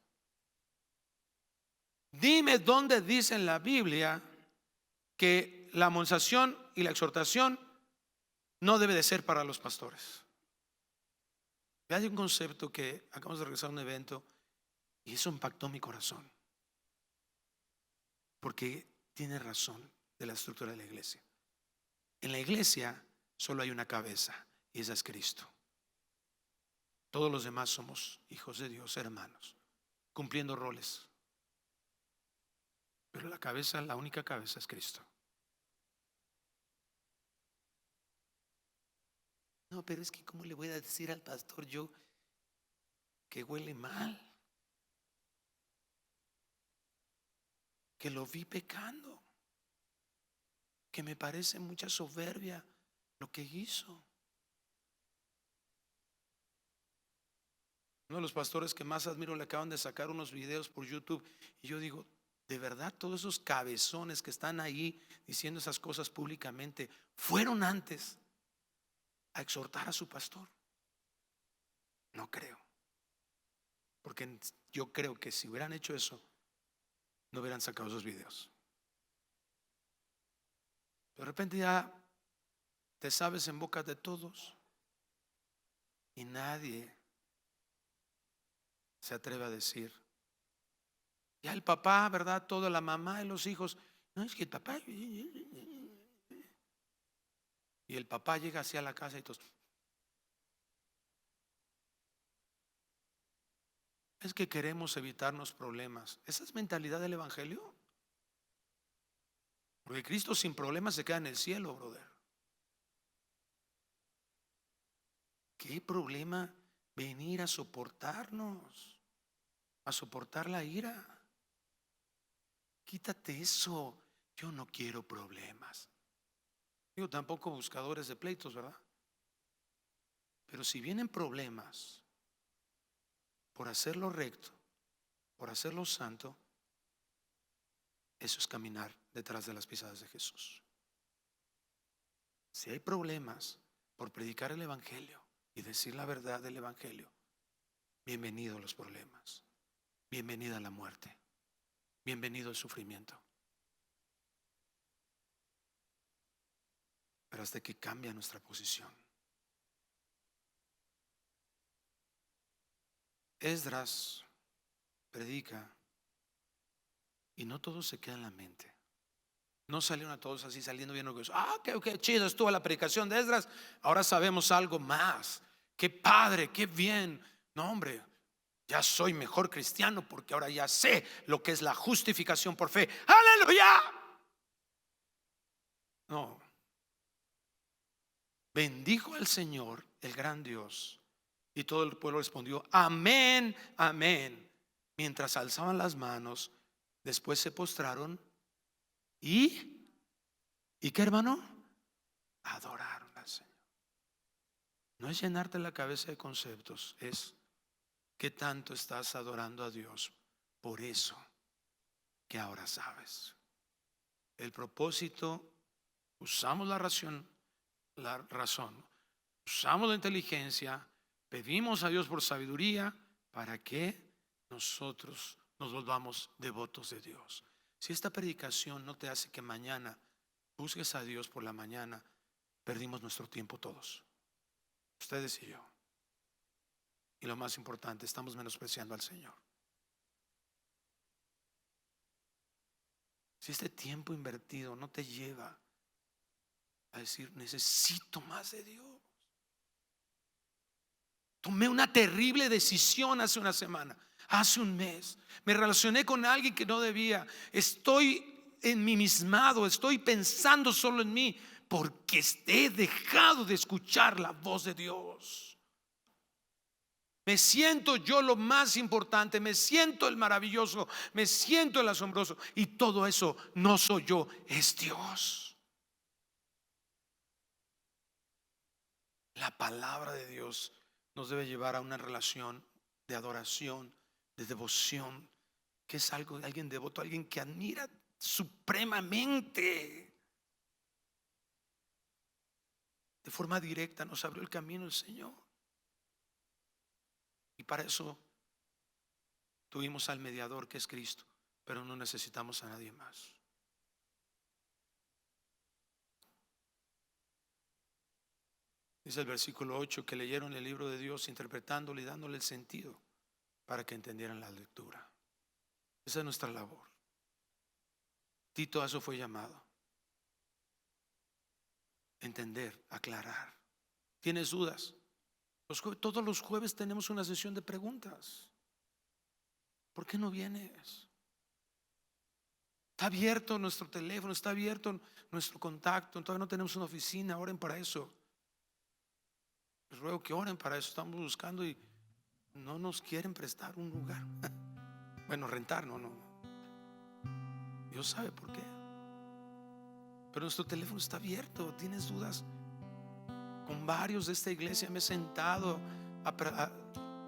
Dime dónde dice en la Biblia que la amonestación y la exhortación no debe de ser para los pastores. Hay un concepto que acabamos de regresar a un evento y eso impactó mi corazón, porque tiene razón de la estructura de la iglesia. En la iglesia solo hay una cabeza y esa es Cristo. Todos los demás somos hijos de Dios, hermanos, cumpliendo roles, pero la cabeza, la única cabeza es Cristo. No, pero es que ¿cómo le voy a decir al pastor yo que huele mal? Que lo vi pecando, que me parece mucha soberbia lo que hizo. Uno de los pastores que más admiro le acaban de sacar unos videos por YouTube y yo digo: ¿de verdad todos esos cabezones que están ahí diciendo esas cosas públicamente fueron antes a exhortar a su pastor? No creo, porque yo creo que si hubieran hecho eso no hubieran sacado esos videos. De repente ya te sabes en boca de todos y nadie se atreve a decir. Ya el papá, ¿verdad? Toda la mamá y los hijos: no, es que el papá. Y el papá llega hacia la casa y todos: es que queremos evitarnos problemas. ¿Esa es mentalidad del evangelio? Porque Cristo sin problemas se queda en el cielo, brother. ¿Qué problema venir a soportarnos, a soportar la ira. Quítate eso. Yo no quiero problemas. Digo, tampoco buscadores de pleitos, ¿verdad? Pero si vienen problemas por hacerlo recto, por hacerlo santo, eso es caminar detrás de las pisadas de Jesús. Si hay problemas por predicar el evangelio y decir la verdad del evangelio, bienvenidos los problemas, bienvenida la muerte, bienvenido el sufrimiento. Pero hasta que cambia nuestra posición. Esdras predica y no todo se queda en la mente. No salieron a todos así saliendo bien orgullosos. Qué chido estuvo la predicación de Esdras. Ahora sabemos algo más. Qué padre, qué bien. No, hombre, ya soy mejor cristiano porque ahora ya sé lo que es la justificación por fe. ¡Aleluya! No. Bendijo al Señor, el gran Dios. Y todo el pueblo respondió: amén, amén. Mientras alzaban las manos, después se postraron y ¿qué, hermano? Adoraron al Señor. No es llenarte la cabeza de conceptos, es qué tanto estás adorando a Dios. Por eso que ahora sabes el propósito. Usamos la razón, usamos la inteligencia, pedimos a Dios por sabiduría para que nosotros nos volvamos devotos de Dios. Si esta predicación no te hace que mañana busques a Dios por la mañana, perdimos nuestro tiempo todos, ustedes y yo. Y lo más importante, estamos menospreciando al Señor. Si este tiempo invertido no te lleva a decir: necesito más de Dios. Tomé una terrible decisión hace una semana, hace un mes. Me relacioné con alguien que no debía. Estoy ensimismado, estoy pensando solo en mí porque he dejado de escuchar la voz de Dios. Me siento yo lo más importante, me siento el maravilloso, me siento el asombroso, y todo eso no soy yo, es Dios. La palabra de Dios nos debe llevar a una relación de adoración, de devoción, que es alguien devoto, alguien que admira supremamente. De forma directa nos abrió el camino el Señor. Y para eso tuvimos al mediador, que es Cristo, pero no necesitamos a nadie más. Dice el versículo 8 que leyeron el libro de Dios interpretándole y dándole el sentido para que entendieran la lectura. Esa es nuestra labor. Tito a eso fue llamado. Entender, aclarar. ¿Tienes dudas? Todos los jueves tenemos una sesión de preguntas. ¿Por qué no vienes? Está abierto nuestro teléfono, está abierto nuestro contacto. Todavía no tenemos una oficina, oren para eso. Les ruego que oren para eso. Estamos buscando y no nos quieren prestar un lugar. Bueno, rentar, no. Dios sabe por qué. Pero nuestro teléfono está abierto. ¿Tienes dudas? Con varios de esta iglesia me he sentado a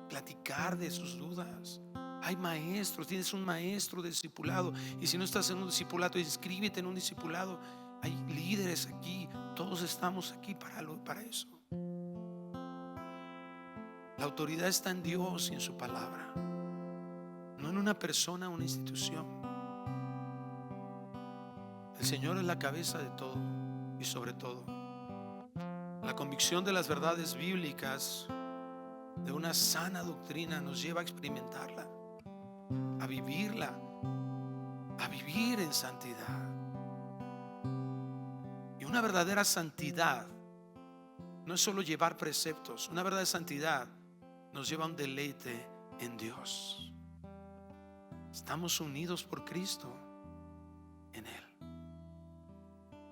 platicar de sus dudas. Hay maestros, tienes un maestro de discipulado, y si no estás en un discipulado, inscríbete en un discipulado. Hay líderes aquí, todos estamos aquí para eso. La autoridad está en Dios y en su palabra, no en una persona o una institución. El Señor es la cabeza de todo, y sobre todo la convicción de las verdades bíblicas, de una sana doctrina, nos lleva a experimentarla, a vivirla, a vivir en santidad. Y una verdadera santidad no es solo llevar preceptos. Una verdadera santidad nos lleva a un deleite en Dios. Estamos unidos por Cristo en Él,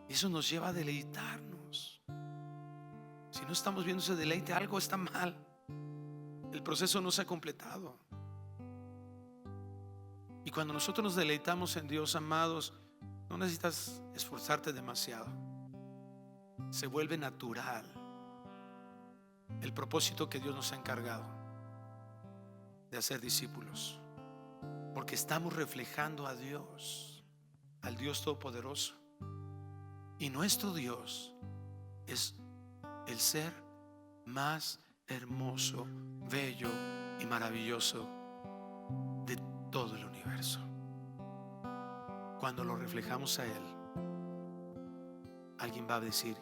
y eso nos lleva a deleitarnos. Si no estamos viendo ese deleite, algo está mal. El proceso no se ha completado. Y cuando nosotros nos deleitamos en Dios, amados, no necesitas esforzarte demasiado. Se vuelve natural el propósito que Dios nos ha encargado de hacer discípulos, porque estamos reflejando a Dios, al Dios Todopoderoso. Y nuestro Dios es el ser más hermoso, bello y maravilloso de todo el universo. Cuando lo reflejamos a Él, alguien va a decir: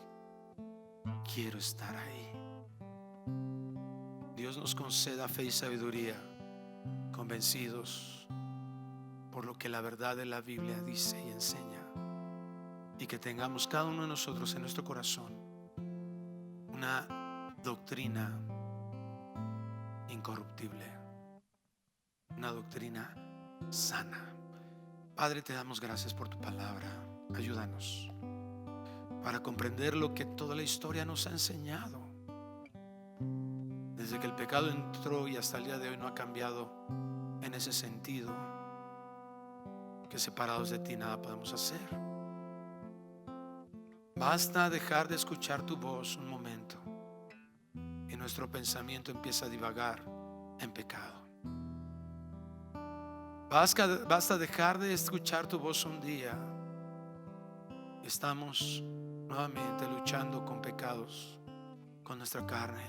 quiero estar ahí. Dios nos conceda fe y sabiduría, convencidos por lo que la verdad de la Biblia dice y enseña, y que tengamos cada uno de nosotros en nuestro corazón una doctrina incorruptible, una doctrina sana. Padre, te damos gracias por tu palabra. Ayúdanos para comprender lo que toda la historia nos ha enseñado. Desde que el pecado entró y hasta el día de hoy no ha cambiado en ese sentido, que separados de ti nada podemos hacer. Basta dejar de escuchar tu voz un momento y nuestro pensamiento empieza a divagar en pecado. Basta dejar de escuchar tu voz un día. Estamos nuevamente luchando con pecados, con nuestra carne.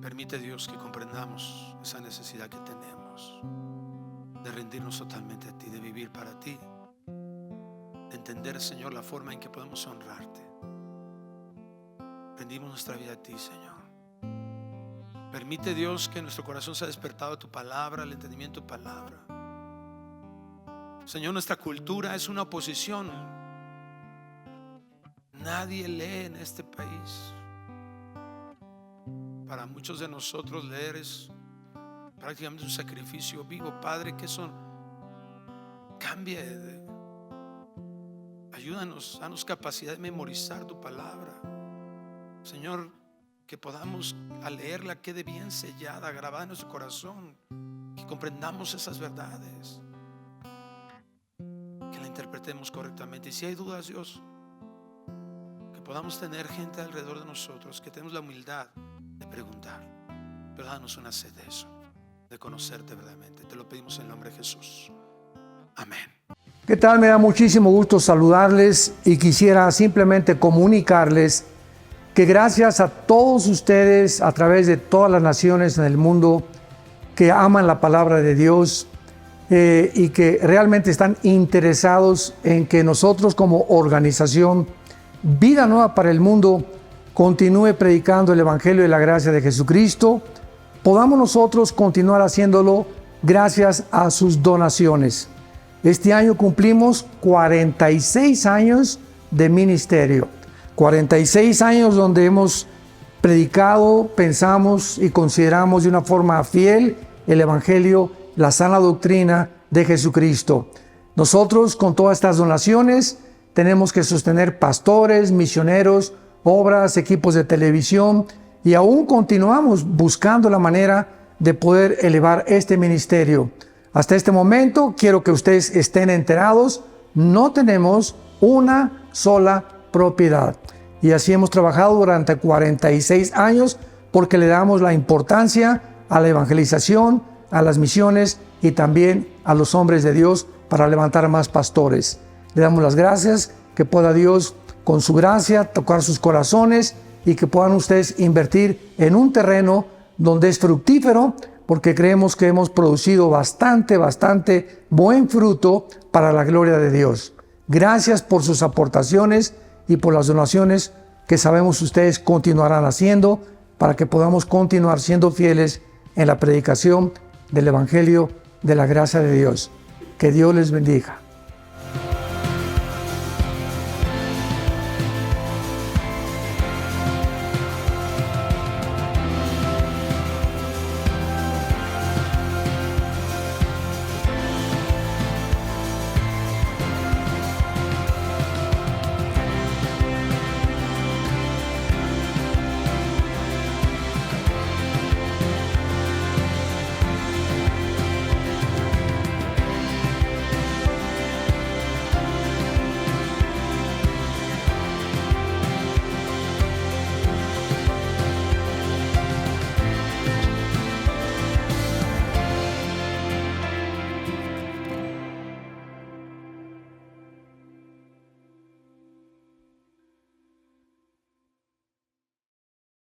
Permite, Dios, que comprendamos esa necesidad que tenemos de rendirnos totalmente a ti, de vivir para ti, de entender, Señor, la forma en que podemos honrarte. Rendimos nuestra vida a ti, Señor. Permite, Dios, que nuestro corazón sea despertado a tu palabra, al entendimiento de tu palabra. Señor, nuestra cultura es una oposición. Nadie lee en este país. Para muchos de nosotros leer es prácticamente un sacrificio vivo. Padre, que eso cambie. Ayúdanos, danos capacidad de memorizar tu palabra, Señor, que podamos al leerla quede bien sellada, grabada en nuestro corazón, que comprendamos esas verdades, que la interpretemos correctamente. Y si hay dudas, Dios, que podamos tener gente alrededor de nosotros, que tenemos la humildad de preguntar, pero danos una sed de eso, de conocerte verdaderamente. Te lo pedimos en el nombre de Jesús. Amén. ¿Qué tal? Me da muchísimo gusto saludarles y quisiera simplemente comunicarles que gracias a todos ustedes a través de todas las naciones en el mundo que aman la palabra de Dios y que realmente están interesados en que nosotros como organización Vida Nueva para el Mundo continúe predicando el Evangelio de la gracia de Jesucristo, podamos nosotros continuar haciéndolo gracias a sus donaciones. Este año cumplimos 46 años de ministerio. 46 años donde hemos predicado, pensamos y consideramos de una forma fiel el Evangelio, la sana doctrina de Jesucristo. Nosotros con todas estas donaciones tenemos que sostener pastores, misioneros, obras, equipos de televisión y aún continuamos buscando la manera de poder elevar este ministerio. Hasta este momento quiero que ustedes estén enterados, no tenemos una sola propiedad. Y así hemos trabajado durante 46 años porque le damos la importancia a la evangelización, a las misiones y también a los hombres de Dios para levantar más pastores. Le damos las gracias, que pueda Dios con su gracia tocar sus corazones y que puedan ustedes invertir en un terreno donde es fructífero, porque creemos que hemos producido bastante buen fruto para la gloria de Dios. Gracias por sus aportaciones y por las donaciones que sabemos ustedes continuarán haciendo para que podamos continuar siendo fieles en la predicación del Evangelio de la gracia de Dios. Que Dios les bendiga.